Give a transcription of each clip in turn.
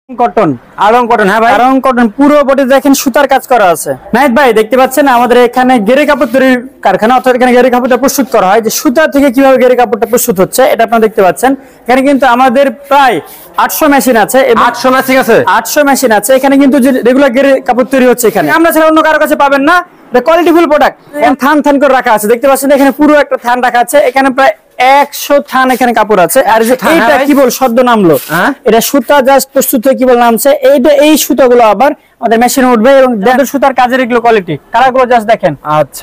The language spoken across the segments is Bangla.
Cotton Aarong cotton. হ্যাঁ ভাই, আরং কটন পুরো বডি দেখেন সুতার কাজ করা আছে। নাহিদ ভাই দেখতে পাচ্ছেন আমাদের এখানে গেরে কাপড় তৈরির কারখানা, অর্থাৎ এখানে গেরে কাপড়টা প্রস্তুত করা হয়। যে সুতা থেকে কিভাবে গেরে কাপড়টা প্রস্তুত হচ্ছে এটা আপনারা দেখতে পাচ্ছেন। এখানে কিন্তু আমাদের প্রায় 800 মেশিন আছে। 800 মেশিন আছে, 800 মেশিন আছে এখানে, কিন্তু যে রেগুলার গেরে কাপড় তৈরি হচ্ছে এখানে। আমরা ছাড়া অন্য কারো কাছে পাবেন না। এটা কোয়ালিটিফুল প্রোডাক্ট। থান থান করে রাখা আছে, দেখতে পাচ্ছেন এখানে পুরো একটা থান রাখা আছে। এখানে প্রায় 100 থান এখানে কাপড় আছে। আর এটা কি বল সদ্য নামলো, এটা সুতা জাস্ট প্রস্তুত হয়ে কি বল নামছে। এই সুতাগুলো আবার আমাদের মেশিনে উঠবে এবং সুতার কাজের এগুলো কোয়ালিটি। কালারগুলো জাস্ট দেখেন,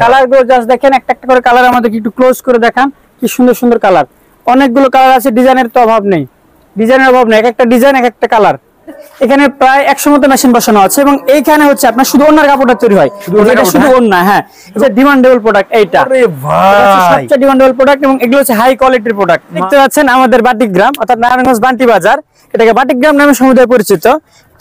কালারগুলো জাস্ট দেখেন, একটা একটা করে কালার আমাদের একটু ক্লোজ করে দেখান। কি সুন্দর সুন্দর কালার, অনেকগুলো কালার আছে। ডিজাইনের তো অভাব নেই, ডিজাইনের অভাব নেই। এক একটা ডিজাইন এক একটা কালার। এখানে প্রায় 100 মতো মেশিন বসানো আছে এবং এইখানে হচ্ছে আপনার শুধু ওন্নার কাপড়টা তৈরি হয়, শুধু ওন্না। হ্যাঁ, এটা ডিমান্ডেবল প্রোডাক্ট। এইটা সবচেয়ে ডিমান্ডেবল প্রোডাক্ট এবং এগুলো হচ্ছে হাই কোয়ালিটির প্রোডাক্ট। দেখতে পাচ্ছেন আমাদের বাটিকগ্রাম অর্থাৎ নারায়ণগঞ্জ বান্টি বাজার, এটাকে বাটিকগ্রাম নামে সমুদায় পরিচিত।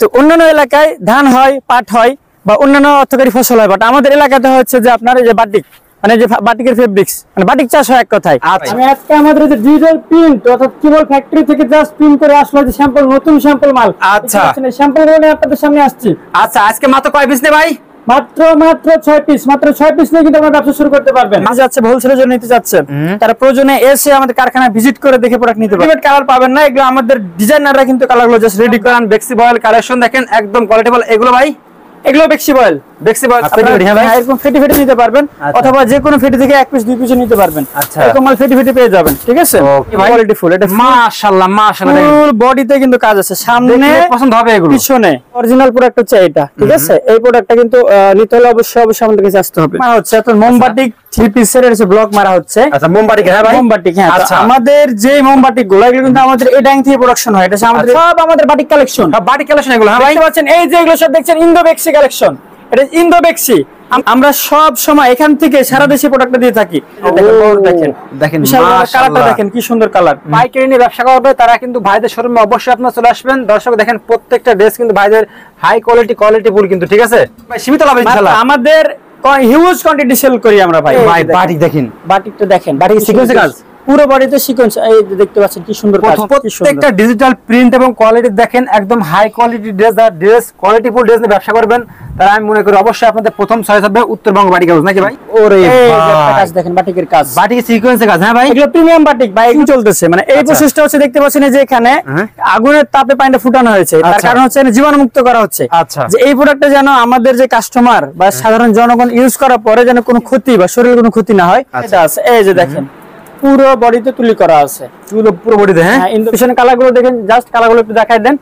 তো অন্যান্য এলাকায় ধান হয়, পাট হয় বা অন্যান্য অর্থকরী ফসল হয়, বাট আমাদের এলাকাতে হচ্ছে যে আপনার এই যে বাটিক, মানে যে বাটিকের ফেব্রিক্স, মানে বাটিক চাষ হয় এক কথায়। আমি আজকে আমাদের যে ডিজিটাল প্রিন্ট অর্থাৎ কেবল ফ্যাক্টরি থেকে জাস্ট প্রিন্ট করে আসলো যে স্যাম্পল, নতুন স্যাম্পল মাল। আচ্ছা, স্যাম্পল গুলো আপনাদের সামনে আসছে। আচ্ছা, আজকে মাত্র কয় পিস নেই ভাই? মাত্র 6 পিস, মাত্র 6 পিস নিয়ে কিন্তু আপনারা ব্যবসা শুরু করতে পারবেন। যাচ্ছে হোলসেলের জন্য নিতে যাচ্ছেন, তারা প্রয়োজনে এসে আমাদের কারখানা ভিজিট করে দেখে প্রোডাক্ট নিতে পারবেন। কালার পাবেন না, এগুলো আমাদের ডিজাইনাররা কিন্তু কালারগুলো জাস্ট রেডি করান। বেক্সি বয়েল কালেকশন দেখেন, একদম কোয়ালিটিফুল। এগুলো ভাই, এগুলো বেক্সি বয়েল, বেক্সি বয়েল এরকম ফেটে ফেটে নিতে পারবেন, অথবা যে কোনো ফেটে থেকে 1 পিস 2 পিস নিতে পারবেন। এরকম মাল ফেটে ফেটে পেয়ে যাবেন। ঠিক আছে, কোয়ালিটি ফুল। এটা মাশাআল্লাহ মাশাআল্লাহ, ফুল বডিতে কিন্তু কাজ আছে। সামনে পছন্দ হবে এগুলো, পিছনে অরিজিনাল প্রোডাক্ট হচ্ছে এটা। ঠিক আছে, এই প্রোডাক্টটা কিন্তু নিতে হলে অবশ্যই আমাদের কাছে আসতে হবে। মারা হচ্ছে এখন মোমবাটিক 3 পিসের এর ব্লক মারা হচ্ছে। আচ্ছা, মোমবাটিক। হ্যাঁ ভাই, মোমবাটিক। হ্যাঁ, আমাদের যে মোমবাটিক গুলো এগুলো কিন্তু আমাদের এই ডাইং থেকে প্রোডাকশন হয়। এটা আমাদের সব আমাদের বাটিক কালেকশন, বাটিক কালেকশন এগুলো। হ্যাঁ ভাই, দেখতে পাচ্ছেন এই যে এগুলো সব দেখছেন ইন্দো বেক্সি কালেকশন। এটা ইন্দো বেক্সি। আমরা সব সময় এখান থেকে সারা দেশে প্রোডাক্ট দিয়ে থাকি। দেখেন দেখেন কালারটা দেখেন কি সুন্দর কালার। পাইকারি নিয়ে ব্যবসা করবে তারা কিন্তু ভাইদের শোরুমে অবশ্যই আপনারা চলে আসবেন। দর্শক দেখেন প্রত্যেকটা ড্রেস কিন্তু ভাইদের হাই কোয়ালিটি ফুল কিন্তু। ঠিক আছে ভাই, সীমিত লাভ ইনশাআল্লাহ। আমাদের হিউজ কোয়ান্টিটি সেল করি আমরা ভাই। বাটিক দেখেন, বাটিকটা দেখেন, বাটিক সিকোয়েন্সের কাজ পুরো বডিতে সিকোয়েন্স। এই দেখতে পাচ্ছেন কি সুন্দর কাজ। প্রত্যেকটা ডিজিটাল প্রিন্ট এবং কোয়ালিটি দেখেন, একদম হাই কোয়ালিটি ড্রেস কোয়ালিটিফুল ড্রেস নিয়ে ব্যবসা করবেন তারা আমি মনে করি অবশ্যই আপনাদের প্রথম চয়েস হবে উত্তরবঙ্গ বাটিক হাউস, নাকি ভাই? ওরে ভাই, কাজ দেখেন, বাটিকের কাজ, বাটিকের সিকোয়েন্সের কাজ। হ্যাঁ ভাই, এগুলো প্রিমিয়াম বাটিক ভাই, এগুলো চলতেছে। মানে এই প্রসেসটা হচ্ছে দেখতে পাচ্ছেন যে এখানে আগুনের তাপে পানিটা ফুটানো হয়েছে। তার কারণ হচ্ছে জীবাণুমুক্ত করা হচ্ছে। যে এই প্রোডাক্টটা যেন আমাদের যে কাস্টমার বা সাধারণ জনগণ ইউজ করার পরে যেন কোনো ক্ষতি বা শরীরে কোনো ক্ষতি না হয়, এটা আছে। এই যে দেখেন পুরো বডিতে তুলি করা আছে, পুরো বডিতে। হ্যাঁ, ইন্ডোনেশিয়ান কালারগুলো দেখেন, জাস্ট কালারগুলো একটু দেখাই দেন।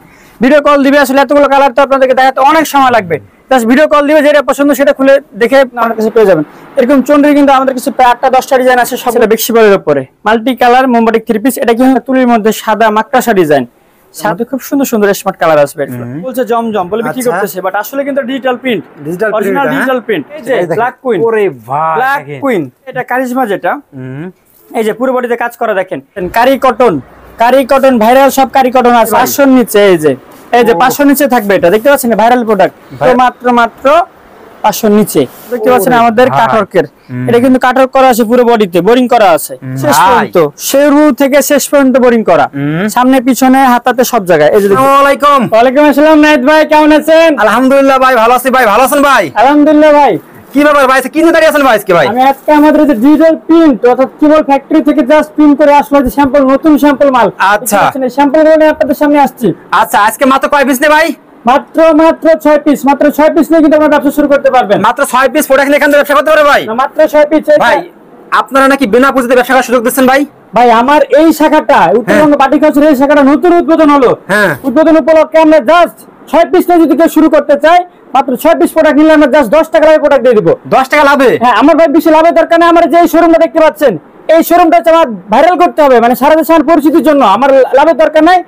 ভিডিও কল দিবে, আসলে এতগুলো কালার তো আপনাদেরকে দেখাতে অনেক সময় লাগবে। জাস্ট ভিডিও কল দিবে, যেটা পছন্দ সেটা খুলে দেখে আমাদের কাছে পেয়ে যাবেন। এরকম চন্দ্রী কিন্তু আমাদের কাছে প্রায় 8টা-10টা ডিজাইন আছে, সবগুলো বেক্সি বয়েলের উপরে মাল্টি কালার মোমবাটিক 3 পিস। এটা কিন্তু তুলির মধ্যে সাদা মাকড়সা ডিজাইন, সাথে খুব সুন্দর সুন্দর স্মার্ট কালার আসবে। বলছে জমজম বলে বিক্রি করতেছে, বাট আসলে কিন্তু digital print, original digital print. এই যে ব্ল্যাক কুইন, ওরে ভাই ব্ল্যাক কুইন, এটা কারিজমা যেটা। এই যে পুরো বডিতে কাজ করা দেখেন। কারি কটন ভাইরাল, সব কারি কটন আছে 500 নিচে। এই যে 500 নিচে থাকবে, এটা দেখতে পাচ্ছেন ভাইরাল প্রোডাক্ট। মাত্র 500 নিচে দেখতে পাচ্ছেন আমাদের কাটওয়ার্কের। এটা কিন্তু কাটওয়ার্ক করা আছে পুরো বডিতে, বোরিং করা আছে শেষ পর্যন্ত, শুরু থেকে শেষ পর্যন্ত বোরিং করা, সামনে পিছনে হাতাতে সব জায়গায়। এই যে আসসালামু আলাইকুম। ওয়ালাইকুম আসসালাম নাহিদ ভাই, কেমন আছেন? আলহামদুলিল্লাহ ভাই, ভালো আছি ভাই। ভালো আছেন ভাই? আলহামদুলিল্লাহ ভাই। কি ব্যাপার ভাই, কি নিয়ে দাঁড়িয়ে আছেন ভাই আজকে ভাই? আমি আজকে আমাদের যে ডিজিটাল প্রিন্ট অর্থাৎ কেবল ফ্যাক্টরি থেকে জাস্ট প্রিন্ট করে আসলো যে স্যাম্পল, নতুন স্যাম্পল মাল। আচ্ছা, স্যাম্পল গুলো আপনাদের সামনে আসছে। আচ্ছা, আজকে মাত্র কয় পিস নেই ভাই? মাত্র 6 পিস, মাত্র 6 পিস নিয়ে কিন্তু আপনারা ব্যবসা শুরু করতে পারবেন। মাত্র 6 পিস প্রোডাক্ট নিয়ে এখান থেকে ব্যবসা করতে পারে ভাই? মাত্র 6 পিস। ভাই আপনারা নাকি বিনা পুঁজিতে ব্যবসা করার সুযোগ দিচ্ছেন ভাই? ভাই আমার এই শাখাটা উত্তরবঙ্গ বাটিক হাউসের এই শাখাটা নতুন উদ্বোধন হলো। উদ্বোধন উপলক্ষে আমরা জাস্ট 6 পিস নিয়ে যদি কেউ শুরু করতে চাই, মাত্র 6 পিস প্রোডাক্ট নিলে আমরা জাস্ট 10 টাকা লাভে প্রোডাক্ট দিয়ে দিব। 10 টাকা লাভে? হ্যাঁ, আমার ভাই বেশি লাভের দরকার নেই। আমার যে শোরুমটা দেখতে পাচ্ছেন, এই শোরুমটা আমার ভাইরাল করতে হবে, মানে সারা দেশে আমার পরিচিতির জন্য। আমার লাভের দরকার নাই,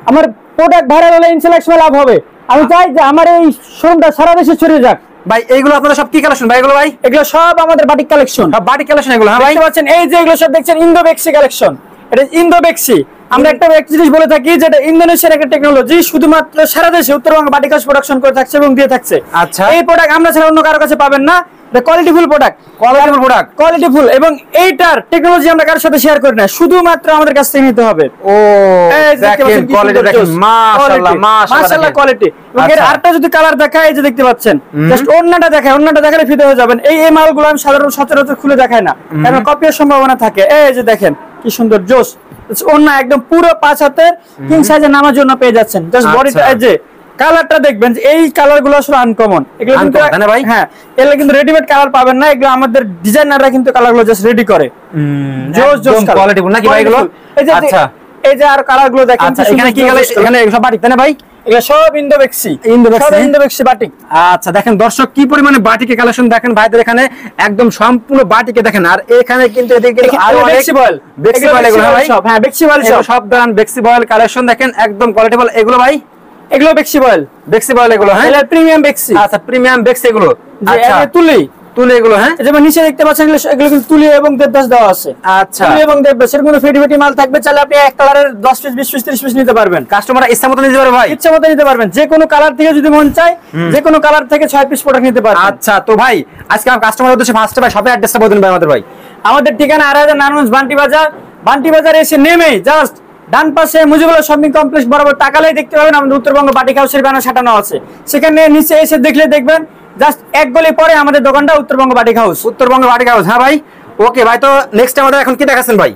আমার প্রোডাক্ট ভাইরাল হলে ইনশাআল্লাহ একসময় লাভ হবে। আমি চাই যে আমার এই শোরুমটা সারা দেশে ছড়িয়ে যাক। ভাই এইগুলো আপনারা সব কি কালেকশন ভাই? এগুলো ভাই, এগুলো সব আমাদের বাটিক কালেকশন, বাটিক কালেকশন এগুলো। হ্যাঁ ভাই, দেখতে পাচ্ছেন এই যে এগুলো সব দেখছেন ইন্দো বেক্সি কালেকশন। এটা ইন্দো বেক্সি। আমরা একটা জিনিস বলে থাকি যেটা ইন্দোনেশিয়ার একটা টেকনোলজি, শুধুমাত্র সারা দেশে উত্তরবঙ্গ বাটিক হাউস প্রোডাকশন করে থাকছে এবং দিয়ে থাকছে। আচ্ছা, এই প্রোডাক্ট আমরা ছাড়া অন্য কারো কাছে পাবেন না। এটা কোয়ালিটিফুল কোয়ালিটিফুল এবং এইটার টেকনোলজি আমরা কারোর সাথে শেয়ার করি না, শুধুমাত্র আমাদের কাছ থেকে নিতে হবে। ও দেখেন কোয়ালিটি দেখেন, মাশাআল্লাহ মাশাআল্লাহ কোয়ালিটি। এবং এর আরেকটা যদি কালার দেখায়, এই যে দেখতে পাচ্ছেন, জাস্ট ওন্নাটা দেখায়, ওন্নাটা দেখালে ফিদা হয়ে যাবেন। এই মালগুলো আমি সাধারণত সচরাচর খুলে দেখাই না, কারণ কপির সম্ভাবনা থাকে। এই যে দেখেন কি সুন্দর জোস ওন্না, একদম পুরো 5 হাতের কিং সাইজে নামার জন্য পেয়ে যাচ্ছেন। জাস্ট বডিটা এই যে কালারটা দেখবেন, যে এই কালারগুলো আসলে আনকমন। এগুলো কিন্তু হ্যাঁ, এগুলো কিন্তু রেডিমেড কালার পাবেন না, এগুলো আমাদের ডিজাইনাররা কিন্তু কালারগুলো জাস্ট রেডি করে। জোস কোয়ালিটিফুল নাকি ভাই এগুলো? আচ্ছা, এই যে আর কালারগুলো দেখেন, এখানে কি কালার? এখানে সব বাটিক তাই না ভাই? এগুলো সব ইন্দোবেক্সি বাটিক। আচ্ছা দেখেন দর্শক কি পরিমাণে বাটিকের কালেকশন দেখেন ভাইদের এখানে, একদম সম্পূর্ণ বাটিকে দেখেন। আর এখানে কিন্তু এদিকে আরো বেক্সিবল এগুলো ভাই, সব হ্যাঁ বেক্সিবল সব দাঁড়ান বেক্সিবল কালেকশন দেখেন, একদম কোয়ালিটিফুল। এগুলো ভাই এগুলো বেক্সিবল এগুলো, হ্যাঁ এটা প্রিমিয়াম বেক্সি। আচ্ছা প্রিমিয়াম বেক্সি এগুলো। আচ্ছা তুলি এগুলো, হ্যাঁ যেমন নিচে দেখতে পাচ্ছেন, এগুলো কিন্তু তুলি এবং দেবদাস দেওয়া আছে। আচ্ছা তুলি এবং দেবদাস এর কোনো ফেটি মাল থাকবে, চাইলে আপনি এক কালারের 10 পিস 20 পিস 30 পিস নিতে পারবেন। কাস্টমার ইচ্ছা মতো নিতে পারবে ভাই, ইচ্ছা মতো নিতে পারবেন, যে কোনো কালার থেকে যদি মন চায়, যে কোনো কালার থেকে 6 পিস প্রোডাক্ট নিতে পারবেন। আচ্ছা তো ভাই আজকে আমার কাস্টমার উদ্দেশ্যে ফার্স্টে ভাই শপের অ্যাড্রেসটা বলুন ভাই আমাদের। ভাই আমাদের ঠিকানা 8000 নারায়ণগঞ্জ বান্টি বাজারে এসে নেমে জাস্ট ডান পাশে মুজিবুল্লাহ শপিং কমপ্লেক্স বরাবর তাকালেই দেখতে পাবেন আমাদের উত্তরবঙ্গ বাটিক হাউসের ব্যানার সাটানো আছে। সেখানে নিচে এসে দেখলে দেখবেন জাস্ট এক গলি পরে আমাদের দোকানটা উত্তরবঙ্গ বাটিক হাউস। হ্যাঁ ভাই ওকে ভাই। তো নেক্সট আমাদের এখন কি দেখাচ্ছেন ভাই?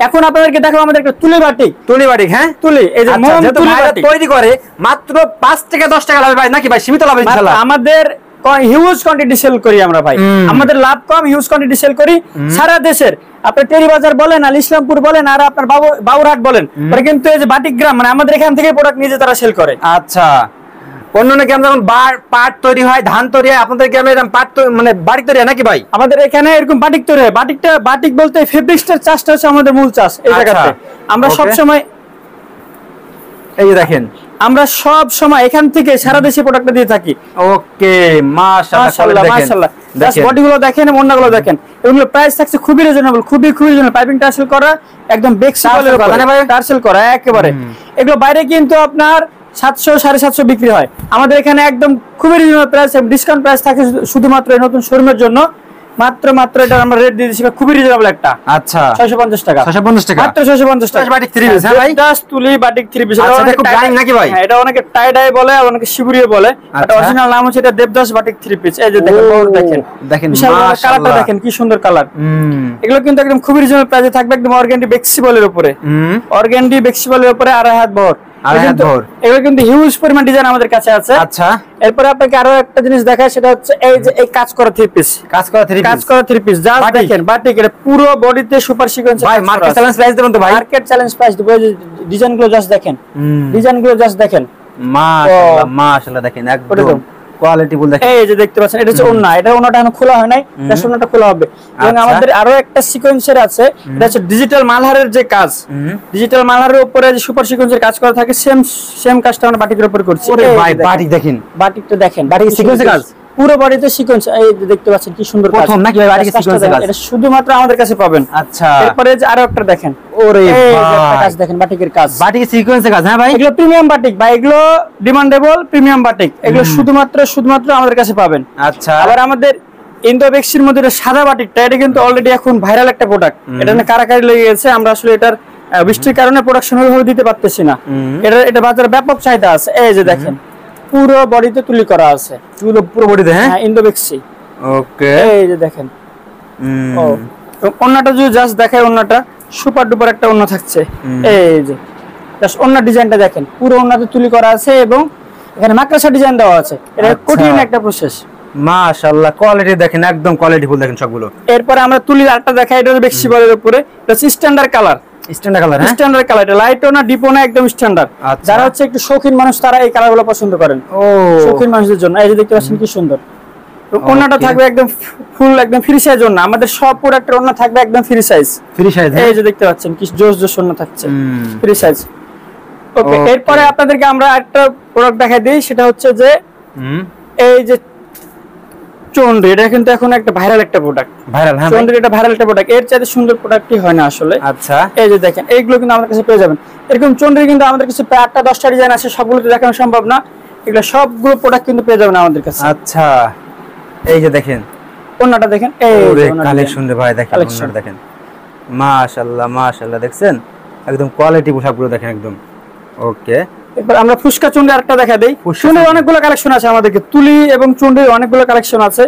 এখন আপনাদেরকে দেখাবো আমাদের একটা তুলি বাটিক। হ্যাঁ তুলি, এই যে মোম তুলি বাটিক তৈরি করে মাত্র 5 থেকে 10 টাকা লাভ ভাই, নাকি ভাই সীমিত লাভ ইনশাআল্লাহ? আমাদের হিউজ কোয়ান্টিটি সেল করি আমরা ভাই, আমাদের লাভ কম, হিউজ কোয়ান্টিটি সেল করি সারা দেশের। আপনি টেরি বাজার বলেন, আর ইসলামপুর বলেন, আর আপনার বাবুরহাট বলেন, ওরা কিন্তু এই যে বাটিক গ্রাম মানে আমাদের এখান থেকে প্রোডাক্ট নিজে তারা সেল করে। আচ্ছা অন্যান্য গ্রাম যেমন পাট তৈরি হয়, ধান তৈরি হয়, আপনাদের গ্রামে এরকম পাট মানে বাটিক তৈরি হয় নাকি ভাই? আমাদের এখানে এরকম বাটিক তৈরি হয়। বাটিক বলতে ফেব্রিক্সটার চাষটা হচ্ছে আমাদের মূল চাষ এই জায়গাতে। আমরা সব সময় এই যে দেখেন, আমরা সব সময় এখান থেকে সারা দেশে প্রোডাক্টটা দিয়ে থাকি। ওকে মাশাআল্লাহ মাশাআল্লাহ। জাস্ট বডিগুলো দেখেন, ওন্নাগুলো দেখেন, এগুলো প্রাইস থাকছে খুবই রিজনেবল, খুবই রিজনেবল। পাইপিং টার্সেল করা, একদম বেক্সিবলের উপরে টার্সেল করা একেবারে। এগুলো বাইরে কিন্তু আপনার 700 750 বিক্রি হয়, আমাদের এখানে একদম খুবই রিজনেবল প্রাইস, ডিসকাউন্ট প্রাইস থাকে শুধুমাত্র এই নতুন শোরুমের জন্য। মাত্র এটা আমরা রেট দিয়ে দিছি খুবই রিজনেবল একটা। আচ্ছা 650 টাকা, 650 টাকা, মাত্র 650 টাকা। বাটিক 3 পিস, হ্যাঁ ভাই জাস্ট তুলি বাটিক 3 পিস। আচ্ছা এটা খুব ডাইং নাকি ভাই? হ্যাঁ এটা অনেকে টাই ডাই বলে, আর অনেকে শিবুরিয়ে বলে। এটা অরিজিনাল নাম হচ্ছে এটা দেবদাস বাটিক 3 পিস। এই যে দেখেন, দেখেন কালারটা দেখেন কি সুন্দর কালার। এগুলো কিন্তু একদম খুবই রিজনেবল প্রাইসে থাকবে, একদম অর্গানডি বেক্সিবলের উপরে, অর্গানডি বেক্সিবলের উপরে 2.5 হাত বহর। এগুলো কিন্তু হিউজ পরিমাণ ডিজাইন আমাদের কাছে আছে। আচ্ছা এরপরে আপনাকে আরো একটা জিনিস দেখাই, সেটা হচ্ছে এই যে এই কাজ করা 3 পিস, কাজ করা 3 পিস জাস্ট দেখেন বাটিক, এটা পুরো বডিতে সুপার সিকোয়েন্স। ভাই মার্কেট চ্যালেঞ্জ প্রাইস দেবেন তো ভাই? মার্কেট চ্যালেঞ্জ প্রাইস দেব। ডিজাইনগুলো জাস্ট দেখেন, মাশাআল্লাহ মাশাআল্লাহ দেখেন একদম কোয়ালিটিফুল দেখেন। এই যে দেখতে পাচ্ছেন, এটা হচ্ছে ওন্না, এটা ওন্নাটা এখনো খোলা হয় নাই, এটা ওন্নাটা খোলা হবে। এবং আমাদের আরো একটা সিকোয়েন্সের আছে, এটা হচ্ছে ডিজিটাল মালহারের যে কাজ, ডিজিটাল মালহারের উপরে যে সুপার সিকোয়েন্সের কাজ করা থাকে, সেম কাজটা আমরা বাটিকের উপর করছি। ওরে ভাই বাটিক দেখেন, বাটিকটা দেখেন, বাটিক সিকোয়েন্সের কাজ পুরো বডিতে সিকোয়েন্স। এই যে দেখতে পাচ্ছেন কি সুন্দর কাজ, প্রথম নাকি ভাই বাটিক সিকোয়েন্সের কাজ? এটা শুধুমাত্র আমাদের কাছে পাবেন। আচ্ছা এরপরে যে আরো একটা দেখেন, ওরে ভাই একটা কাজ দেখেন, বাটিকের কাজ, বাটিক সিকোয়েন্সের কাজ। হ্যাঁ ভাই এগুলো প্রিমিয়াম বাটিক ভাই, এগুলো ডিমান্ডেবল প্রিমিয়াম বাটিক, এগুলো শুধুমাত্র আমাদের কাছে পাবেন। আচ্ছা আবার আমাদের ইন্দোবেক্সির মধ্যে সাদা বাটিকটা, এটা কিন্তু অলরেডি এখন ভাইরাল একটা প্রোডাক্ট, এটা নিয়ে কারাকারি লেগে গেছে। আমরা আসলে এটার বৃষ্টির কারণে প্রোডাকশন ওইভাবে দিতে পারতেছি না, এটা বাজারে ব্যাপক চাহিদা আছে। এই যে দেখেন পুরো বডিতে তুলি করা আছে, পুরো বডিতে, হ্যাঁ ইন্দোবেক্সি। ওকে এই যে দেখেন, ও ওন্নাটা যদি জাস্ট দেখায়, ওন্নাটা সুপার ডুপার একটা ওন্না থাকছে। এই যে জাস্ট ওন্না ডিজাইনটা দেখেন, পুরো ওন্নাতে তুলি করা আছে এবং এখানে মাকড়সা ডিজাইন দেওয়া আছে। এটা কঠিন একটা প্রসেস। মাশাআল্লাহ কোয়ালিটি দেখেন, একদম কোয়ালিটিফুল দেখেন সবগুলো। এরপরে আমরা তুলির আরেকটা দেখাই, এটা বেক্সিবলের উপরে, এটা স্ট্যান্ডার্ড কালার, স্ট্যান্ডার্ড কালার, এটা লাইটও না ডিপও না, একদম স্ট্যান্ডার্ড। যারা হচ্ছে একটু শৌখিন মানুষ তারা এই কালারগুলো পছন্দ করেন, শৌখিন মানুষদের জন্য। এই যে দেখতে পাচ্ছেন কি সুন্দর ওন্নাটা থাকবে, একদম ফুল একদম ফ্রি সাইজ ওন্না। আমাদের সব প্রোডাক্টের ওন্না থাকবে একদম ফ্রি সাইজ। এই যে দেখতে পাচ্ছেন কি জোস ওন্না থাকছে, ফ্রি সাইজ। ওকে এরপরে আপনাদেরকে আমরা একটা প্রোডাক্ট দেখাই দিই, সেটা হচ্ছে যে এই যে চন্দ্রি, এটা কিন্তু এখন একটা ভাইরাল একটা প্রোডাক্ট। চন্দ্রি এটা ভাইরাল একটা প্রোডাক্ট, এর চাইতে সুন্দর প্রোডাক্টই হয় না আসলে। আচ্ছা এই যে দেখেন, এইগুলো কিন্তু আমাদের কাছে পেয়ে যাবেন। এরকম চন্দ্রি কিন্তু আমাদের কাছে 8টা 10টা ডিজাইন আছে, সবগুলো তো দেখানো সম্ভব না, এগুলো সবগুলো প্রোডাক্ট কিন্তু পেয়ে যাবেন আমাদের কাছে। আচ্ছা এই যে দেখেন ওন্নাটা দেখেন, এই যে ওন্নাটা কালেকশন রে ভাই, দেখেন ওন্নাটা দেখেন, মাশাআল্লাহ মাশাআল্লাহ, দেখছেন একদম কোয়ালিটি পোশাকগুলো দেখেন একদম। ওকে, এবার আমরা ফুসকা চুন্ডি আরেকটা দেখা দেই। চুন্ডির অনেকগুলো কালেকশন আছে আমাদেরকে, তুলি এবং চুন্ডির অনেকগুলো কালেকশন আছে।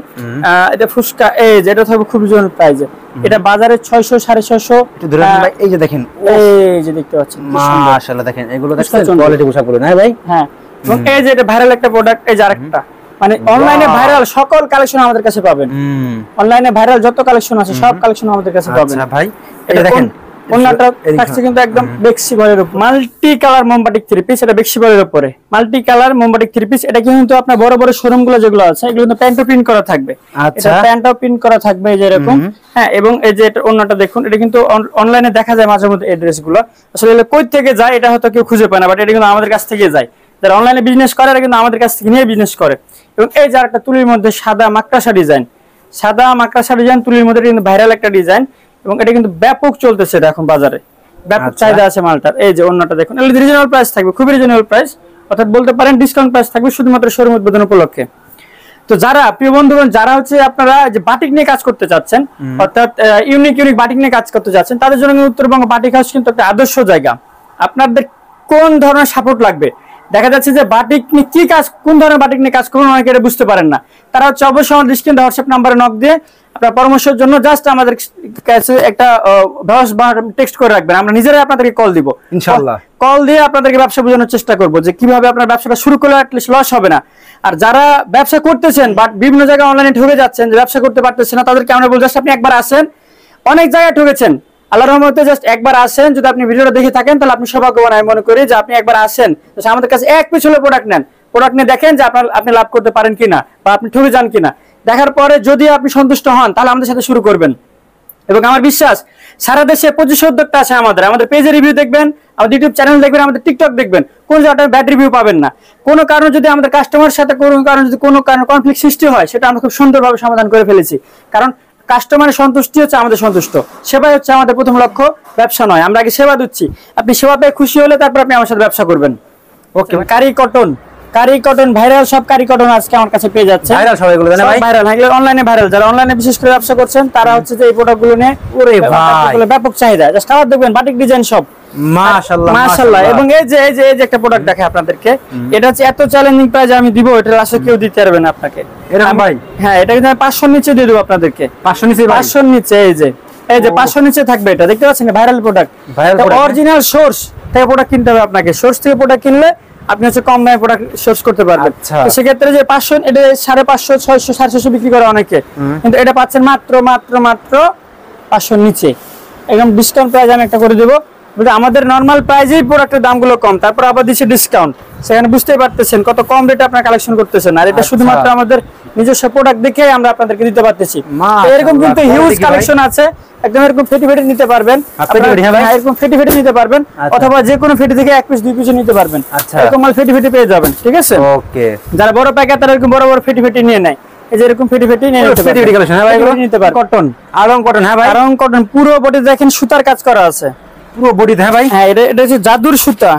এটা ফুসকা, এই যে এটা থাকবে খুব রিজনেবল প্রাইসে, এটা বাজারে 600 650। একটু ধরে ভাই, এই যে দেখেন, এই যে দেখতে পাচ্ছেন মাশাআল্লাহ, দেখেন এগুলো দেখছেন কোয়ালিটি পোশাকগুলো না ভাই? হ্যাঁ, এবং এই যে এটা ভাইরাল একটা প্রোডাক্ট, এই যে আরেকটা, মানে অনলাইনে ভাইরাল সকল কালেকশন আমাদের কাছে পাবেন। অনলাইনে ভাইরাল যত কালেকশন আছে সব কালেকশন আমাদের কাছে পাবেন। আচ্ছা ভাই, এটা দেখেন ওন্নাটা থাকছে কিন্তু একদম বেক্সি বলের উপর, মাল্টি কালার মোমবাটিক থ্রি পিস, এটা বেক্সি বলের উপরে মাল্টি কালার মোমবাটিক থ্রি পিস। এটা কিন্তু আপনার বড় বড় শোরুম গুলো যেগুলো আছে এগুলো কিন্তু প্যান্টও প্রিন্ট করা থাকবে। এটা প্যান্টও প্রিন্ট করা থাকবে এই যে এরকম। হ্যাঁ, এবং এই যে এটা ওন্নাটা দেখুন, এটা কিন্তু অনলাইনে দেখা যায় মাঝে মধ্যে এই ড্রেসগুলো, আসলে এগুলো কই থেকে যায় এটা হয়তো কেউ খুঁজে পায় না, বাট এটা কিন্তু আমাদের কাছ থেকে যায়। যারা অনলাইনে বিজনেস করে এরা কিন্তু আমাদের কাছ থেকে নিয়ে বিজনেস করে। এবং এই যে একটা তুলির মধ্যে সাদা মাকড়সা ডিজাইন, সাদা মাকড়সা ডিজাইন তুলির মধ্যে কিন্তু ভাইরাল একটা ডিজাইন, এবং এটা কিন্তু ব্যাপক চলতেছে এখন বাজারে, ব্যাপক চাহিদা আছে মালটার। এই যে ওন্নাটা দেখুন, এটা রিজনেবল প্রাইস থাকবে, খুবই রিজনেবল প্রাইস, অর্থাৎ বলতে পারেন ডিসকাউন্ট প্রাইস থাকবে শুধুমাত্র শোরুম উদ্বোধন উপলক্ষে। তো যারা প্রিয় বন্ধুগণ, যারা হচ্ছে আপনারা যে বাটিক নিয়ে কাজ করতে চাচ্ছেন, অর্থাৎ ইউনিক বাটিক নিয়ে কাজ করতে চাচ্ছেন, তাদের জন্য উত্তরবঙ্গ বাটিক হাউস কিন্তু একটা আদর্শ জায়গা। আপনাদের কোন ধরনের সাপোর্ট লাগবে, দেখা যাচ্ছে যে বাটিক নিয়ে কি কাজ, কোন ধরনের বাটিক নিয়ে কাজ করবেন অনেকে এটা বুঝতে পারেন না, তারা হচ্ছে অবশ্যই আমাদের স্ক্রিনে হোয়াটসঅ্যাপ নাম্বারে নক দিয়ে আপনার পরামর্শের জন্য জাস্ট আমাদের কাছে একটা ভয়েস বা টেক্সট করে রাখবেন, আমরা নিজেরাই আপনাদেরকে কল দিব ইনশাআল্লাহ। কল দিয়ে আপনাদেরকে ব্যবসা বোঝানোর চেষ্টা করব যে কিভাবে আপনার ব্যবসাটা শুরু করলে অ্যাটলিস্ট লস হবে না। আর যারা ব্যবসা করতেছেন বাট বিভিন্ন জায়গায় অনলাইনে ঠকে যাচ্ছেন, যে ব্যবসা করতে পারতেছেন না, তাদেরকে আমরা বলছি আপনি একবার আসেন, অনেক জায়গায় ঠকেছেন, আল্লাহর রহমতে জাস্ট একবার আসেন। যদি আপনি ভিডিওটা দেখে থাকেন তাহলে আপনি সৌভাগ্যবান, আমি মনে করি যে আপনি একবার আসেন, আমাদের কাছে এক পিস হলে প্রোডাক্ট নেন, প্রোডাক্ট নিয়ে দেখেন যে আপনি লাভ করতে পারেন কিনা বা আপনি ঠকে যান কিনা। দেখার পরে যদি আপনি সন্তুষ্ট হন তাহলে আমাদের সাথে শুরু করবেন। এবং আমার বিশ্বাস সারা দেশে 25 উদ্যোক্তা আছে আমাদের পেজে রিভিউ দেখবেন, আমাদের ইউটিউব চ্যানেল দেখবেন, আমাদের টিকটক দেখবেন, কোন জায়গাটা ব্যাড রিভিউ পাবেন না। কোনো কারণে যদি আমাদের কাস্টমারের সাথে কোনো কারণে যদি কোনো কারণে কনফ্লিক্ট সৃষ্টি হয়, সেটা আমরা খুব সুন্দরভাবে সমাধান করে ফেলেছি। কারণ কাস্টমারের সন্তুষ্টি হচ্ছে আমাদের সন্তুষ্ট, সেবাই হচ্ছে আমাদের প্রথম লক্ষ্য, ব্যবসা নয়। আমরা আগে সেবা দিচ্ছি, আপনি সেবা পেয়ে খুশি হলে তারপর আপনি আমার সাথে ব্যবসা করবেন। ওকে, কারি কটন ভাইরাল, সব কারি কটন আজকে আমার কাছে পেয়ে যাচ্ছে ভাইরাল, সব এগুলো না ভাই ভাইরাল, এগুলো অনলাইনে ভাইরাল। যারা অনলাইনে বিশেষ করে ব্যবসা করছেন তারা হচ্ছে যে এই প্রোডাক্টগুলো নিয়ে ওরে ভাই ব্যাপক চাহিদা, জাস্ট আবার দেখবেন বাটিক ডিজাইন সব মাশাআল্লাহ মাশাআল্লাহ। এবং এই যে একটা প্রোডাক্ট দেখাই আপনাদেরকে, এটা হচ্ছে এত চ্যালেঞ্জিং প্রাইস আমি দিব, এটা আসলে কেউ দিতে পারবে না আপনাকে এরকম ভাই। হ্যাঁ, এটা কিন্তু আমি 500 নিচে দিয়ে দেব আপনাদেরকে, 500 নিচে এই যে 500 নিচে থাকবে। এটা দেখতে পাচ্ছেন ভাইরাল প্রোডাক্ট, অরিজিনাল সোর্স থেকে প্রোডাক্ট কিনতে হবে আপনাকে, সোর্স থেকে প্রোডাক্ট কিনলে আপনি হচ্ছে কম দামে প্রোডাক্ট সোর্স করতে পারবেন। তো সেক্ষেত্রে যে 500, এটা 550 600 750 বিক্রি করে অনেকে, কিন্তু এটা পাচ্ছেন মাত্র 500 নিচে, একদম ডিসকাউন্ট প্রাইস আমি একটা করে দেবো। আমাদের নরমাল প্রাইসেই প্রোডাক্টের দামগুলো কম, তারপর আবার দিচ্ছে ডিসকাউন্ট, সেখানে বুঝতেই পারতেছেন কত কম রেটে আপনারা কালেকশন করতেছেন। আর এটা শুধুমাত্র আমাদের নিজস্ব প্রোডাক্ট দেখে আমরা আপনাদেরকে দিতে পারতেছি। এরকম কিন্তু হিউজ কালেকশন আছে, একদম এরকম ফেটি নিতে পারবেন, এরকম ফেটি নিতে পারবেন, অথবা যে কোনো ফেটি থেকে 1 পিস 2 পিস নিতে পারবেন, এরকম মাল ফেটি পেয়ে যাবেন। ঠিক আছে, ওকে। যারা বড় প্যাকেট তারা এরকম বড় ফেটি নিয়ে নেয়, এই যে এরকম ফেটি নিয়ে নিতে পারবেন। কটন, আরং কটন, হ্যাঁ ভাই আরং কটন, পুরো বডি দেখেন সুতার কাজ করা আছে, পুরো বডি। হ্যাঁ ভাই, হ্যাঁ এটা হচ্ছে জাদুর সুতা।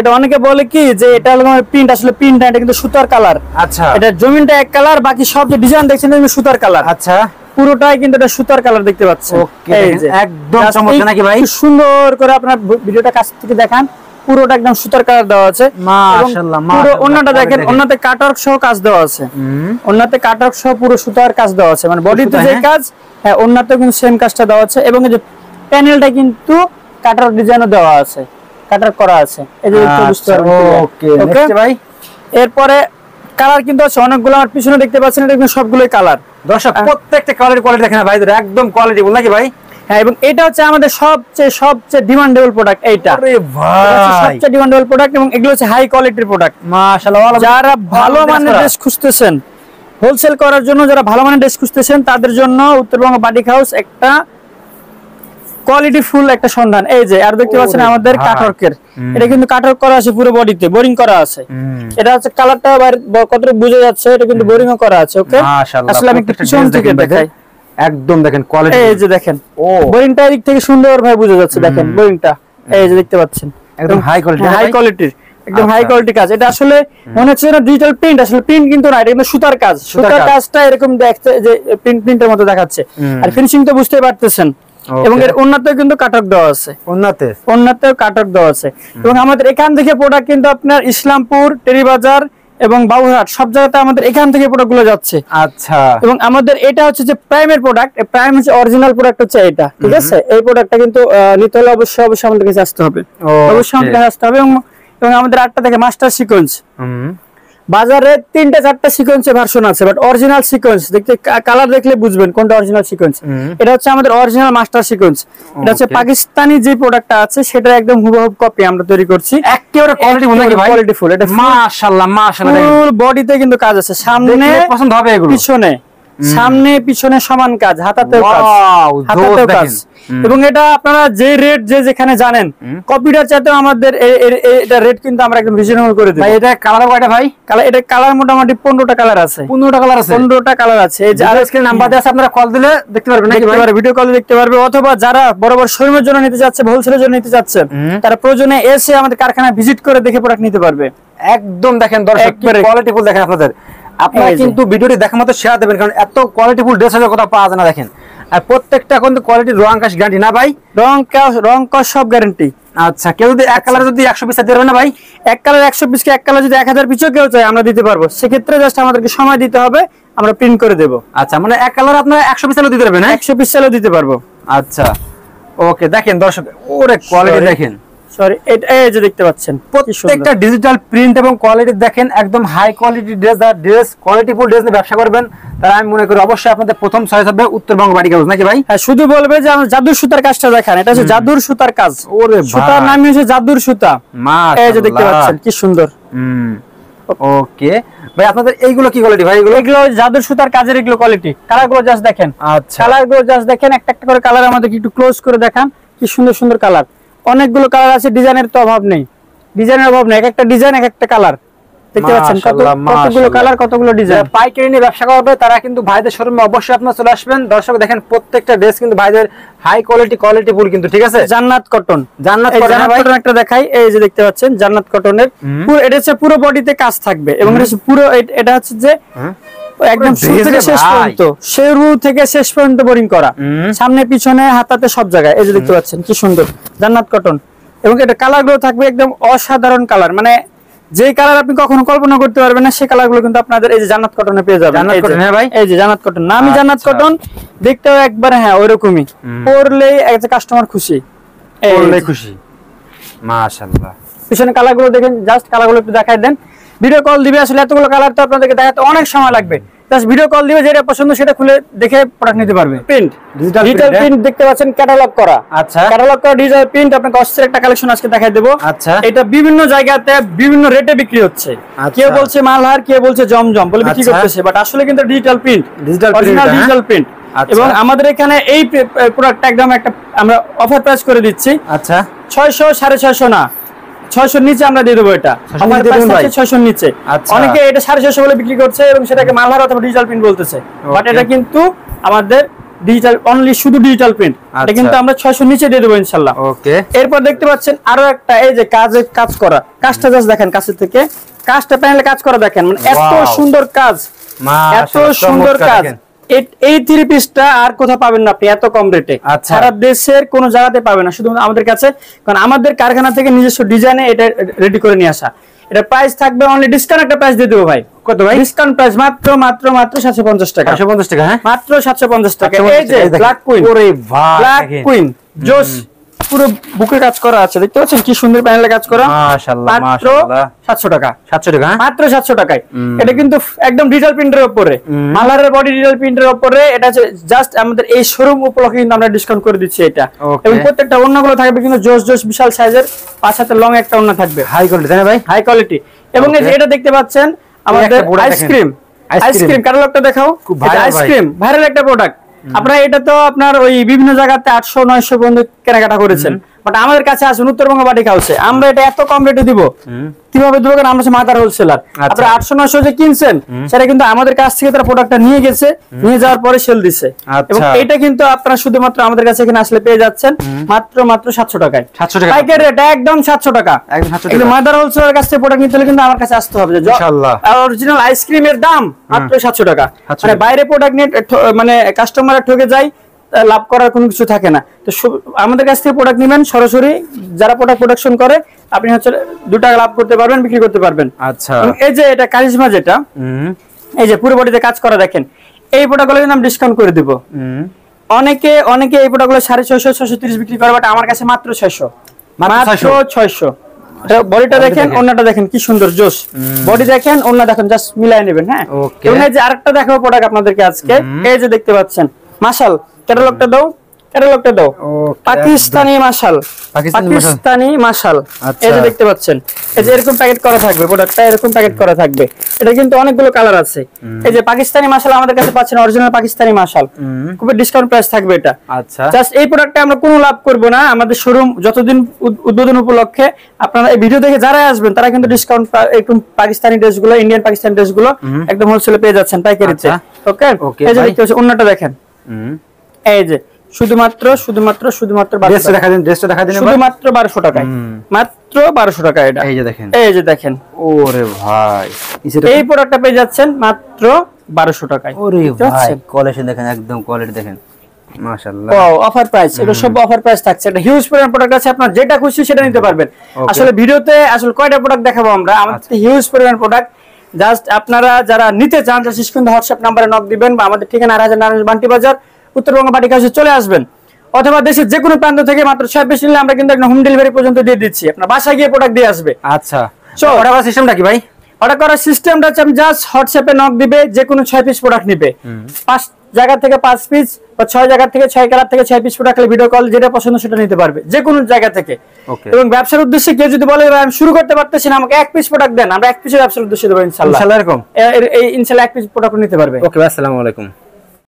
এটা অনেকে বলে কি যে এটা হলো প্রিন্ট, আসলে প্রিন্ট না, এটা কিন্তু সুতার কালার। আচ্ছা, এটা জমিনটা এক কালার, বাকি সব যে ডিজাইন দেখছেন এটা সুতার কালার। আচ্ছা, পুরোটাই কিন্তু এটা সুতার কালার দেখতে পাচ্ছেন। এই যে একদম চমৎকার নাকি ভাই, সুন্দর করে আপনার ভিডিওটা কাছ থেকে দেখান, পুরোটা একদম সুতার কালার দেওয়া আছে। মাশাআল্লাহ, পুরো ওন্নাটা দেখেন, ওন্নাতে কাটওয়ার্ক সহ কাজ দেওয়া আছে, ওন্নাতে কাটওয়ার্ক সহ পুরো সুতার কাজ দেওয়া আছে, মানে বডিতে যে কাজ, হ্যাঁ ওন্নাতে কিন্তু সেম কাজটা দেওয়া আছে। এবং এই যে প্যানেলটা কিন্তু কাটার ডিজাইনও দেওয়া আছে, কাটার করা আছে, এই যে একটু বুঝতে পারবেন। ওকে নেক্সট ভাই, এরপরে কালার কিন্তু আছে অনেকগুলো, আমার পিছনে দেখতে পাচ্ছেন এটা কিন্তু সবগুলোই কালার। দর্শক প্রত্যেকটা কালারের কোয়ালিটি দেখেন ভাই, একদম কোয়ালিটি বল নাকি ভাই। হ্যাঁ, এবং এটা হচ্ছে আমাদের সবচেয়ে ডিমান্ডেবল প্রোডাক্ট এইটা। আরে ভাই, সবচেয়ে ডিমান্ডেবল প্রোডাক্ট, এবং এগুলো হচ্ছে হাই কোয়ালিটির প্রোডাক্ট। মাশাআল্লাহ, যারা ভালো মানের ড্রেস খুঁজতেছেন, হোলসেল করার জন্য যারা ভালো মানের ড্রেস খুঁজতেছেন, তাদের জন্য উত্তরবঙ্গ বাটিক হাউস একটা কোয়ালিটি ফুল একটা সন্ধান। এই যে আর দেখতে পাচ্ছেন আমাদের কাটওয়ার্কের, এটা কিন্তু কাটওয়ার্ক করা আছে পুরো বডিতে, বোরিং করা আছে। এটা হচ্ছে কালারটা কতটুকু বোঝা যাচ্ছে, এটা কিন্তু বোরিংও করা আছে। ওকে, আসলে আমি একটু পিছন থেকে দেখাই, একদম দেখেন কোয়ালিটি, এই যে দেখেন বোরিংটা এদিক থেকে সুন্দর ভাবে বোঝা যাচ্ছে, দেখেন বোরিংটা এই যে দেখতে পাচ্ছেন, একদম হাই কোয়ালিটির একদম হাই কোয়ালিটি কাজ। এটা আসলে মনে হচ্ছে না ডিজিটাল প্রিন্ট, আসলে প্রিন্ট কিন্তু না, এটা কিন্তু সুতার কাজ। সুতার কাজটা এরকম দেখতে যে প্রিন্টের মতো দেখাচ্ছে, আর ফিনিশিং তো বুঝতেই পারতেছেন। এবং এর ওন্নাতেও কিন্তু কাটক দেওয়া আছে, ওন্নাতেও কাটক দেওয়া আছে। এবং আমাদের এখান থেকে প্রোডাক্ট কিন্তু আপনার ইসলামপুর, টেরিবাজার এবং বাবুরহাট সব জায়গাতে আমাদের এখান থেকে প্রোডাক্ট গুলো যাচ্ছে। আচ্ছা, এবং আমাদের এটা হচ্ছে যে প্রাইমের প্রোডাক্ট, প্রাইম হচ্ছে অরিজিনাল প্রোডাক্ট হচ্ছে এটা, ঠিক আছে। এই প্রোডাক্টটা কিন্তু নিতে হলে অবশ্যই আমাদের কাছে আসতে হবে, অবশ্যই আমাদের কাছে আসতে হবে। এবং আমাদের 8টা থেকে মাস্টার সিকোয়েন্স, বাজারে 3টা 4টা সিকোয়েন্সের ভার্সন আছে, বাট অরিজিনাল সিকোয়েন্স দেখতে, কালার দেখলে বুঝবেন কোনটা অরিজিনাল সিকোয়েন্স। এটা হচ্ছে আমাদের অরিজিনাল মাস্টার সিকোয়েন্স। এটা হচ্ছে পাকিস্তানি যে প্রোডাক্টটা আছে সেটা একদম হুবহু কপি আমরা তৈরি করছি, একেবারে কোয়ালিটিফুল। এটা মাশাআল্লাহ মাশাআল্লাহ, ফুল বডিতে কিন্তু কাজ আছে, সামনে পছন্দ হবে এগুলো, পিছনে, সামনে পিছনে সমান কাজ, হাতাতেও কাজ, হাতাতেও কাজ। এবং এটা আপনারা যে রেট যে যেখানে জানেন, কপিটার চাইতেও আমাদের এটা রেট কিন্তু আমরা একদম রিজনেবল করে দেব। ভাই এটা কালার কয়টা ভাই? কালার, এটা কালার মোটামুটি 15টা কালার আছে, 15টা কালার আছে। এই যে আর স্ক্রিন নাম্বার দেওয়া আছে, আপনারা কল দিলে দেখতে পারবেন নাকি ভাই? ভিডিও কলে দেখতে পারবে, অথবা যারা বড় বড় শোরুমের জন্য নিতে যাচ্ছে, হোলসেলের জন্য নিতে যাচ্ছেন, তারা প্রয়োজনে এসে আমাদের কারখানা ভিজিট করে দেখে প্রোডাক্ট নিতে পারবে। একদম দেখেন দর্শক, কোয়ালিটিফুল দেখেন আপনাদের, আপনারা কিন্তু ভিডিওটি দেখা মতো শেয়ার দেবেন, কারণ এত কোয়ালিটিফুল ড্রেস হলে কোথাও পাওয়া যায় না। দেখেন, আর প্রত্যেকটা কিন্তু কোয়ালিটির রং কাশ গ্যারান্টি না ভাই? রং কাশ সব গ্যারান্টি। আচ্ছা, কেউ যদি এক কালার যদি 100 পিস দিতে পারবে না ভাই? এক কালার 100 পিস কে এক কালার যদি 1000 পিসও কেউ চায় আমরা দিতে পারবো, সেক্ষেত্রে জাস্ট আমাদেরকে সময় দিতে হবে, আমরা প্রিন্ট করে দেব। আচ্ছা, মানে এক কালার আপনারা 100 পিস দিতে পারবেন? 100 পিস চাইলেও দিতে পারবো। আচ্ছা, ওকে। দেখেন দর্শক, ওরে কোয়ালিটি দেখেন, সরি, এই যে দেখতে পাচ্ছেন প্রত্যেকটা ডিজিটাল প্রিন্ট এবং কোয়ালিটি দেখেন, একদম হাই কোয়ালিটি ড্রেস কোয়ালিটিফুল ড্রেস নিয়ে ব্যবসা করবেন, তারা আমি মনে করি অবশ্যই আপনাদের প্রথম চয়েস হবে উত্তরবঙ্গ বাটিক হাউস, নাকি ভাই? হ্যাঁ, শুধু বলবে যে আমরা জাদুর সুতার কাজটা দেখান, এটা হচ্ছে জাদুর সুতার কাজ। ওরে সুতার নাম হচ্ছে জাদুর সুতা। মাশাআল্লাহ, এই যে দেখতে পাচ্ছেন কি সুন্দর। ওকে ভাই, আপনাদের এইগুলো কি কোয়ালিটি ভাই? এগুলো জাদুর সুতার কাজের এগুলো কোয়ালিটি। কালারগুলো জাস্ট দেখেন, আচ্ছা, কালারগুলো জাস্ট দেখেন, একটা একটা করে কালার আমাদের একটু ক্লোজ করে দেখান, কি সুন্দর সুন্দর কালার। অনেকগুলো কালার আছে, ডিজাইনের তো অভাব নেই, ডিজাইনের অভাব নেই, এক একটা ডিজাইন এক একটা কালার। দেখতে পাচ্ছেন কতগুলো কালার, কতগুলো ডিজাইন। পাইকারি নিয়ে ব্যবসা করবে তারা কিন্তু ভাইদের শোরুমে অবশ্যই আপনারা চলে আসবেন। দর্শক দেখেন, প্রত্যেকটা ড্রেস কিন্তু ভাইদের হাই কোয়ালিটিফুল কিন্তু, ঠিক আছে। জান্নাত কটন, জান্নাত কটন একটা দেখাই, এই যে দেখতে পাচ্ছেন জান্নাত কটনের পুরো, এটা হচ্ছে পুরো বডিতে কাজ থাকবে, এবং এটা হচ্ছে পুরো, এটা হচ্ছে যে একদম শুরু থেকে শেষ পর্যন্ত, শুরু থেকে শেষ পর্যন্ত বোরিং করা, সামনে পিছনে হাতাতে সব জায়গায়। এই যে দেখতে পাচ্ছেন কি সুন্দর জান্নাত কটন। এবং এটা কালার গুলো থাকবে একদম অসাধারণ কালার, মানে যে কালার আপনি কখনো কল্পনা করতে পারবেন না, সেই কালার গুলো কিন্তু আপনাদের এই যে জান্নাত কটনে পেয়ে যাবেন। এই যে জান্নাত কটন, নামই জান্নাত কটন, দেখতেও একবার হ্যাঁ ওইরকমই, পরলেই একটা কাস্টমার খুশি, খুশি। মাশাআল্লাহ, পিছনে কালার গুলো দেখেন, জাস্ট কালার গুলো একটু দেখাই দেন। ভিডিও কল দিবে, আসলে এতগুলো কালার তো আপনাদেরকে দেখাতে অনেক সময় লাগবে, জাস্ট ভিডিও কল দিবে, যেটা পছন্দ সেটা খুলে দেখে প্রোডাক্ট নিতে পারবে। প্রিন্ট, ডিজিটাল প্রিন্ট দেখতে পাচ্ছেন, ক্যাটালগ করা। আচ্ছা, ক্যাটালগ করা ডিজিটাল প্রিন্ট আপনাকে অস্থির একটা কালেকশন আজকে দেখাই দেব। আচ্ছা, এটা বিভিন্ন জায়গাতে বিভিন্ন রেটে বিক্রি হচ্ছে, কেউ বলছে মালহার, কেউ বলছে জমজম বলে বিক্রি করতেছে, বাট আসলে কিন্তু digital print, original digital print. এবং আমাদের এখানে এই প্রোডাক্টটা একদম একটা আমরা অফার প্রাইস করে দিচ্ছি। আচ্ছা, 600, 650 না, 600 নিচে আমরা দিয়ে দেবো। এটা 600 নিচে, অনেকে এটা 650 বলে বিক্রি করছে এবং সেটাকে মালহার অথবা ডিজিটাল প্রিন্ট বলতেছে, বাট এটা কিন্তু আমাদের ডিজিটাল, অনলি শুধু ডিজিটাল প্রিন্ট। এটা কিন্তু আমরা 600 নিচে দিয়ে দেবো ইনশাআল্লাহ। ওকে, এরপর দেখতে পাচ্ছেন আরো একটা, এই যে কাজ করা, কাজটা জাস্ট দেখেন কাছের থেকে, কাজটা প্যানেলে কাজ করা দেখেন, মানে এত সুন্দর কাজ, এত সুন্দর কাজ। এই 3 পিসটা আর কোথাও পাবেন না আপনি এত কম রেটে, সারা দেশের কোনো জায়গাতে পাবেন না, শুধু আমাদের কাছে, কারণ আমাদের কারখানা থেকে নিজস্ব ডিজাইনে এটা রেডি করে নিয়ে আসা। এটা প্রাইস থাকবে অনলি, ডিসকাউন্ট একটা প্রাইস দিয়ে দেবো ভাই। কত ভাই ডিসকাউন্ট প্রাইস? মাত্র 750 টাকা। 750 টাকা, হ্যাঁ মাত্র 750 টাকা। এই যে ব্ল্যাক কুইন, ওরে ভাই ব্ল্যাক কুইন জোস, পুরো বুকে কাজ করা আছে, দেখতে পাচ্ছেন কি সুন্দর প্যানেলে কাজ করা। মাশাআল্লাহ, মাশাআল্লাহ, 700 টাকা, 700 টাকা, মাত্র 700 টাকায়। এটা কিন্তু একদম ডিজিটাল প্রিন্টের উপরে, মালহারের বডি ডিজিটাল প্রিন্টের উপরে, এটা জাস্ট আমাদের এই শোরুম উপলক্ষে কিন্তু আমরা ডিসকাউন্ট করে দিচ্ছি এটা। এবং প্রত্যেকটা ওন্নাগুলো থাকবে কিন্তু জোস বিশাল সাইজের, 5 হাতের লং একটা ওন্না থাকবে, হাই কোয়ালিটি, তাই না ভাই? High quality. এবং এই যে এটা দেখতে পাচ্ছেন আমাদের আইসক্রিম ক্যাটালগটা দেখাও। আইসক্রিম ভাইরাল একটা প্রোডাক্ট, আপনারা এটা তো আপনার ওই বিভিন্ন জায়গাতে 800-900 পর্যন্ত কেনাকাটা করেছেন, বাট আমাদের কাছে আসুন উত্তরবঙ্গ বাটিক হাউসে, আমরা এটা এত কম রেটে দিব। কিভাবে দেবো? কারণ আমরা মাদার হোলসেলার। আপনারা 800-900 যে কিনছেন সেটা কিন্তু আমাদের কাছ থেকে তারা প্রোডাক্টটা নিয়ে গেছে, নিয়ে যাওয়ার পরে সেল দিছে। এবং এটা কিন্তু আপনারা শুধুমাত্র আমাদের কাছে এখানে আসলে পেয়ে যাচ্ছেন মাত্র 700 টাকায়। 700 টাকা পাইকারি রেট একদম 700 টাকা। একদম মাদার হোলসেলার কাছ থেকে প্রোডাক্ট নিতে হলে কিন্তু আমার কাছে আসতে হবে। ইনশাআল্লাহ অরিজিনাল আইসক্রিমের দাম মাত্র 700 টাকা। মানে বাইরে প্রোডাক্ট নিয়ে মানে কাস্টমাররা ঠকে যায়, লাভ করার কোনো কিছু থাকে না। তো আমাদের কাছ থেকে প্রোডাক্ট নেবেন সরাসরি, যারা প্রোডাক্ট প্রোডাকশন করে আপনি হচ্ছে 2 টাকা লাভ করতে পারবেন, বিক্রি করতে পারবেন। আচ্ছা এই যে এটা কারিশমা যেটা, এই যে পুরো বডিতে কাজ করা দেখেন, এই প্রোডাক্টগুলো কিন্তু আমি ডিসকাউন্ট করে দিব। অনেকে এই প্রোডাক্টগুলো 650 630 বিক্রি করে, বাট আমার কাছে মাত্র 600, মাত্র 600। এটা বডিটা দেখেন, ওন্নাটা দেখেন কি সুন্দর জোশ। বডি দেখেন, ওন্না দেখেন, জাস্ট মিলাই নেবেন। হ্যাঁ, এবং এই যে আরেকটা দেখাবো প্রোডাক্ট আপনাদেরকে আজকে, এই যে দেখতে পাচ্ছেন মাশাল, ক্যাটালগটা দাও, ক্যাটালগটা দাও। পাকিস্তানি মাশাল, পাকিস্তানি মাশাল, এই যে দেখতে পাচ্ছেন, এই যে এরকম প্যাকেট করা থাকবে প্রোডাক্টটা, এরকম প্যাকেট করা থাকবে। এটা কিন্তু অনেকগুলো কালার আছে। এই যে পাকিস্তানি মাশাল আমাদের কাছে পাচ্ছেন, অরিজিনাল পাকিস্তানি মাশাল, খুবই ডিসকাউন্ট প্রাইস থাকবে এটা। আচ্ছা, জাস্ট এই প্রোডাক্টে আমরা কোনো লাভ করব না। আমাদের শোরুম যতদিন উদ্বোধন উপলক্ষে আপনারা এই ভিডিও দেখে যারা আসবেন তারা কিন্তু ডিসকাউন্ট, একদম পাকিস্তানি ড্রেসগুলো, ইন্ডিয়ান পাকিস্তানি ড্রেসগুলো একদম হোলসেলে পেয়ে যাচ্ছেন পাইকারিতে। ওকে, এই যে দেখতে পাচ্ছেন ওন্নাটা দেখেন, এই যে শুধুমাত্র শুধুমাত্র ড্রেসটা দেখা দিন, ড্রেসটা দেখা দিন, শুধুমাত্র 1200 টাকায়, মাত্র 1200 টাকা। এটা এই যে দেখেন, এই যে দেখেন, ওরে ভাই এই প্রোডাক্টটা পেয়ে যাচ্ছেন মাত্র 1200 টাকায়। ওরে ভাই কোয়ালিটি দেখেন, একদম কোয়ালিটি দেখেন, মাশাআল্লাহ। ওয়াও, অফার প্রাইস, এটা সব অফার প্রাইস থাকছে। এটা হিউজ পরিমাণ প্রোডাক্ট আছে, আপনার যেটা খুশি সেটা নিতে পারবেন। আসলে ভিডিওতে আসলে কয়টা প্রোডাক্ট দেখাবো আমরা, আমাদের হিউজ পরিমাণ প্রোডাক্ট। জাস্ট আপনারা যারা নিতে চান জাস্ট স্ক্রিন হোয়াটসঅ্যাপ নম্বরে নক দিবেন, বা আমাদের ঠিকানা রাজা নারায়ণ বান্টি বাজার, উত্তরবঙ্গ বাটিক হাউসে চলে আসবেন। অথবা দেশের যে কোনো প্রান্ত থেকে মাত্র 6 পিস নিলে আমরা কিন্তু একটা হোম ডেলিভারি পর্যন্ত দিয়ে দিচ্ছি, আপনার বাসায় গিয়ে প্রোডাক্ট দিয়ে আসবে। আচ্ছা, সো অর্ডার করার সিস্টেমটা কি ভাই? অর্ডার করার সিস্টেমটা হচ্ছে আপনি জাস্ট হোয়াটসঅ্যাপে নক দিবে, যে কোনো 6 পিস প্রোডাক্ট নিবে, 5 জায়গা থেকে 5 পিস বা 6 জায়গা থেকে 6 কালার থেকে 6 পিস প্রোডাক্ট ভিডিও কল যেটা পছন্দ সেটা নিতে পারবে যে কোনো জায়গা থেকে। এবং ব্যবসার উদ্দেশ্যে কেউ যদি বলে আমি শুরু করতে পারতেছি না, আমাকে 1 পিস প্রোডাক্ট দেন, আমরা 1 পিসের ব্যবসার উদ্দেশ্যে দেব ইনশাআল্লাহ। ইনশাআল্লাহ এরকম এই ইনশাআল্লাহ 1 পিস প্রোডাক্ট নিতে পারবে। ওকে, আসসালামু আলাইকুম।